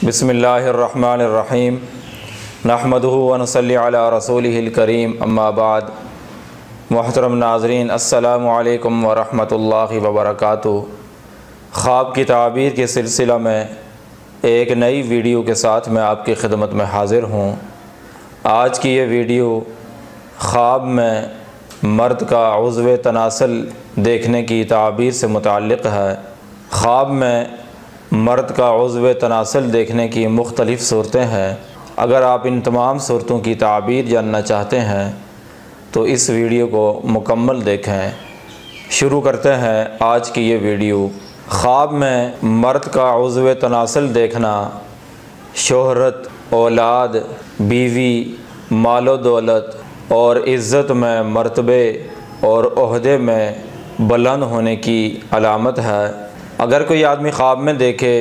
بسم اللہ الرحمن الرحیم نحمدہ و نصلی علی رسولہ الکریم اما بعد۔ محترم ناظرین، السلام علیکم ورحمۃ اللہ وبرکاتہ۔ خواب کی تعبیر کے سلسلہ میں ایک نئی ویڈیو کے ساتھ میں آپ کی خدمت میں حاضر ہوں۔ آج کی یہ ویڈیو خواب میں مرد کا عضو تناسل دیکھنے کی تعبیر سے متعلق ہے۔ خواب میں مرد کا عضو تناسل دیکھنے کی مختلف صورتیں ہیں۔ اگر آپ ان تمام صورتوں کی تعبیر جاننا چاہتے ہیں تو اس ویڈیو کو مکمل دیکھیں۔ شروع کرتے ہیں آج کی یہ ویڈیو۔ خواب میں مرد کا عضو تناسل دیکھنا شہرت، اولاد، بیوی، مال و دولت اور عزت میں مرتبے اور عہدے میں بلند ہونے کی علامت ہے۔ اگر کوئی آدمی خواب میں دیکھے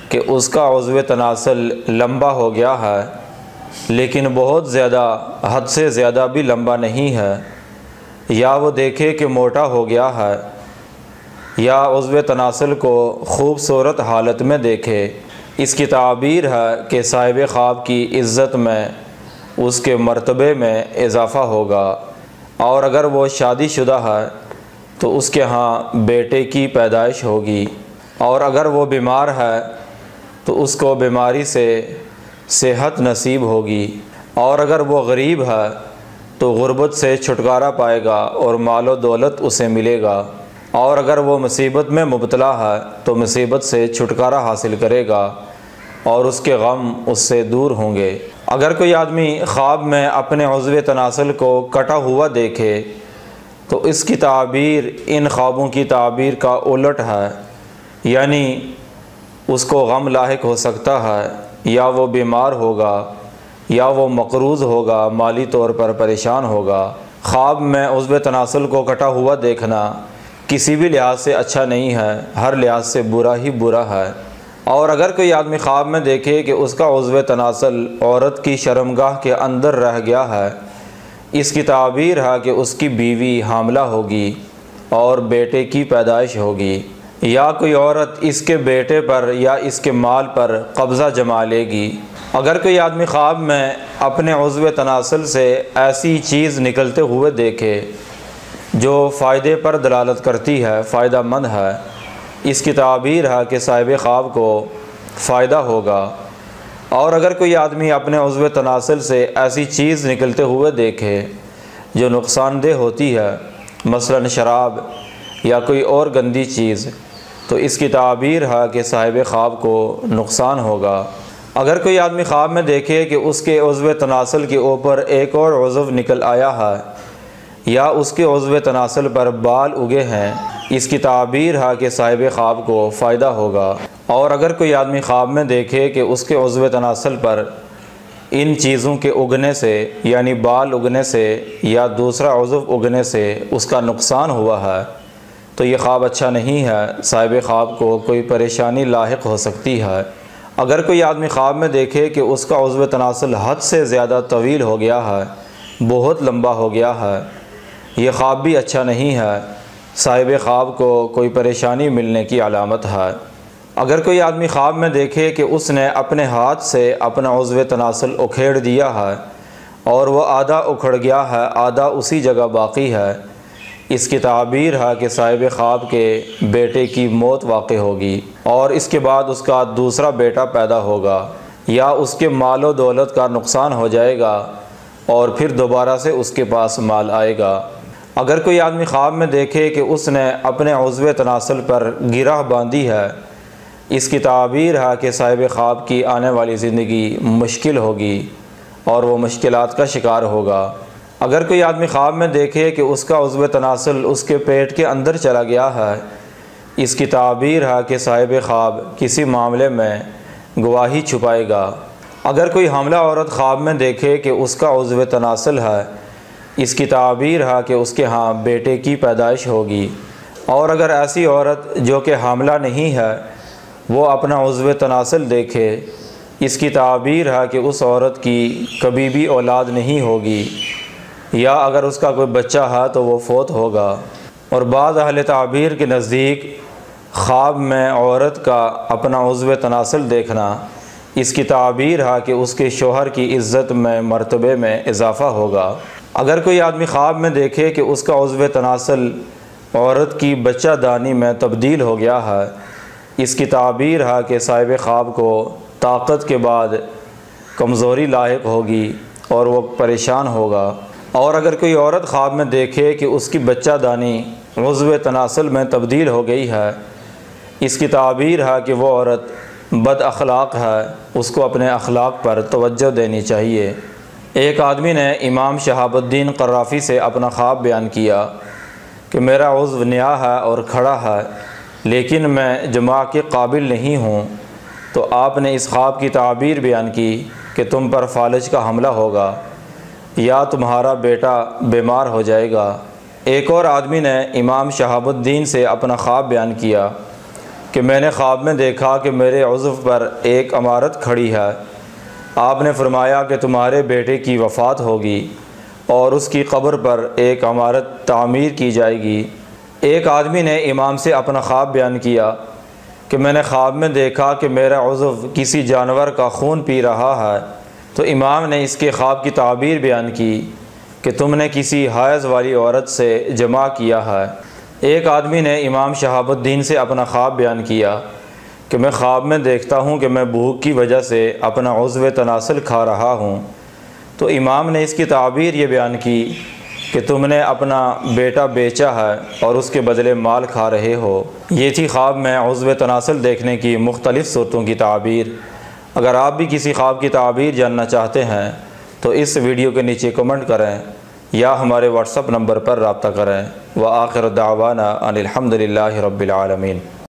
کہ اس کا عضو تناسل لمبا ہو گیا ہے لیکن بہت زیادہ، حد سے زیادہ بھی لمبا نہیں ہے، یا وہ دیکھے کہ موٹا ہو گیا ہے، یا عضو تناسل کو خوبصورت حالت میں دیکھے، اس کی تعبیر ہے کہ صاحب خواب کی عزت میں، اس کے مرتبے میں اضافہ ہوگا۔ اور اگر وہ شادی شدہ ہے تو اس کے ہاں بیٹے کی پیدائش ہوگی، اور اگر وہ بیمار ہے تو اس کو بیماری سے صحت نصیب ہوگی، اور اگر وہ غریب ہے تو غربت سے چھٹکارا پائے گا اور مال و دولت اسے ملے گا، اور اگر وہ مصیبت میں مبتلا ہے تو مصیبت سے چھٹکارا حاصل کرے گا اور اس کے غم اس سے دور ہوں گے۔ اگر کوئی آدمی خواب میں اپنے عضو تناسل کو کٹا ہوا دیکھے تو اس کی تعبیر ان خوابوں کی تعبیر کا الٹ ہے، یعنی اس کو غم لاحق ہو سکتا ہے، یا وہ بیمار ہوگا، یا وہ مقروض ہوگا، مالی طور پر پریشان ہوگا۔ خواب میں عضو تناسل کو کٹا ہوا دیکھنا کسی بھی لحاظ سے اچھا نہیں ہے، ہر لحاظ سے برا ہی برا ہے۔ اور اگر کوئی آدمی خواب میں دیکھے کہ اس کا عضو تناسل عورت کی شرمگاہ کے اندر رہ گیا ہے، اس کی تعبیر ہے کہ اس کی بیوی حاملہ ہوگی اور بیٹے کی پیدائش ہوگی، یا کوئی عورت اس کے بیٹے پر یا اس کے مال پر قبضہ جما لے گی۔ اگر کوئی آدمی خواب میں اپنے عضو تناسل سے ایسی چیز نکلتے ہوئے دیکھے جو فائدے پر دلالت کرتی ہے، فائدہ مند ہے، اس کی تعبیر ہے کہ صاحب خواب کو فائدہ ہوگا۔ اور اگر کوئی آدمی اپنے عضو تناسل سے ایسی چیز نکلتے ہوئے دیکھے جو نقصان دہ ہوتی ہے، مثلا شراب یا کوئی اور گندی چیز، تو اس کی تعبیر ہے کہ صاحب خواب کو نقصان ہوگا۔ اگر کوئی آدمی خواب میں دیکھے کہ اس کے عضو تناسل کے اوپر ایک اور عضو نکل آیا ہے، یا اس کے عضو تناسل پر بال اگے ہیں، اس کی تعبیر ہے کہ صاحب خواب کو فائدہ ہوگا۔ اور اگر کوئی آدمی خواب میں دیکھے کہ اس کے عضو تناسل پر ان چیزوں کے اگنے سے، یعنی بال اگنے سے یا دوسرا عضو اگنے سے اس کا نقصان ہوا ہے، تو یہ خواب اچھا نہیں ہے، صاحب خواب کو کوئی پریشانی لاحق ہو سکتی ہے۔ اگر کوئی آدمی خواب میں دیکھے کہ اس کا عضو تناسل حد سے زیادہ طویل ہو گیا ہے، بہت لمبا ہو گیا ہے، یہ خواب بھی اچھا نہیں ہے، صاحب خواب کو کوئی پریشانی ملنے کی علامت ہے۔ اگر کوئی آدمی خواب میں دیکھے کہ اس نے اپنے ہاتھ سے اپنا عضو تناسل اکھیڑ دیا ہے اور وہ آدھا اکھڑ گیا ہے، آدھا اسی جگہ باقی ہے، اس کی تعبیر ہے کہ صاحب خواب کے بیٹے کی موت واقع ہوگی، اور اس کے بعد اس کا دوسرا بیٹا پیدا ہوگا، یا اس کے مال و دولت کا نقصان ہو جائے گا اور پھر دوبارہ سے اس کے پاس مال آئے گا۔ اگر کوئی آدمی خواب میں دیکھے کہ اس نے اپنے عضو تناسل پر گرہ باندھی ہے، اس کی تعبیر ہے کہ صاحب خواب کی آنے والی زندگی مشکل ہوگی اور وہ مشکلات کا شکار ہوگا۔ اگر کوئی آدمی خواب میں دیکھے کہ اس کا عضو تناسل اس کے پیٹ کے اندر چلا گیا ہے، اس کی تعبیر ہے کہ صاحب خواب کسی معاملے میں گواہی چھپائے گا۔ اگر کوئی حاملہ عورت خواب میں دیکھے کہ اس کا عضو تناسل ہے، اس کی تعبیر ہے کہ اس کے ہاں بیٹے کی پیدائش ہوگی۔ اور اگر ایسی عورت جو کہ حاملہ نہیں ہے وہ اپنا عضو تناسل دیکھے، اس کی تعبیر ہے کہ اس عورت کی کبھی بھی اولاد نہیں ہوگی، یا اگر اس کا کوئی بچہ ہے تو وہ فوت ہوگا۔ اور بعض اہل تعبیر کے نزدیک خواب میں عورت کا اپنا عضو تناسل دیکھنا اس کی تعبیر ہے کہ اس کے شوہر کی عزت میں مرتبے میں اضافہ ہوگا۔ اگر کوئی آدمی خواب میں دیکھے کہ اس کا عضو تناسل عورت کی بچہ دانی میں تبدیل ہو گیا ہے، اس کی تعبیر ہے کہ صاحب خواب کو طاقت کے بعد کمزوری لاحق ہوگی اور وہ پریشان ہوگا۔ اور اگر کوئی عورت خواب میں دیکھے کہ اس کی بچہ دانی عضو تناسل میں تبدیل ہو گئی ہے، اس کی تعبیر ہے کہ وہ عورت بد اخلاق ہے، اس کو اپنے اخلاق پر توجہ دینی چاہیے۔ ایک آدمی نے امام شہاب الدین قرافی سے اپنا خواب بیان کیا کہ میرا عضو نیا ہے اور کھڑا ہے، لیکن میں جماع کے قابل نہیں ہوں۔ تو آپ نے اس خواب کی تعبیر بیان کی کہ تم پر فالج کا حملہ ہوگا یا تمہارا بیٹا بیمار ہو جائے گا۔ ایک اور آدمی نے امام شہاب الدین سے اپنا خواب بیان کیا کہ میں نے خواب میں دیکھا کہ میرے عضو پر ایک عمارت کھڑی ہے۔ آپ نے فرمایا کہ تمہارے بیٹے کی وفات ہوگی اور اس کی قبر پر ایک عمارت تعمیر کی جائے گی۔ ایک آدمی نے امام سے اپنا خواب بیان کیا کہ میں نے خواب میں دیکھا کہ میرا عضو کسی جانور کا خون پی رہا ہے۔ تو امام نے اس کے خواب کی تعبیر بیان کی کہ تم نے کسی حائض والی عورت سے جماع کیا ہے۔ ایک آدمی نے امام شہاب الدین سے اپنا خواب بیان کیا کہ میں خواب میں دیکھتا ہوں کہ میں بھوک کی وجہ سے اپنا عضو تناسل کھا رہا ہوں۔ تو امام نے اس کی تعبیر یہ بیان کی کہ تم نے اپنا بیٹا بیچا ہے اور اس کے بدلے مال کھا رہے ہو۔ یہ تھی خواب میں عضو تناسل دیکھنے کی مختلف صورتوں کی تعبیر۔ اگر آپ بھی کسی خواب کی تعبیر جاننا چاہتے ہیں تو اس ویڈیو کے نیچے کمنٹ کریں یا ہمارے واٹس ایپ نمبر پر رابطہ کریں۔ وآخر دعوانا ان الحمد للہ رب العالمین۔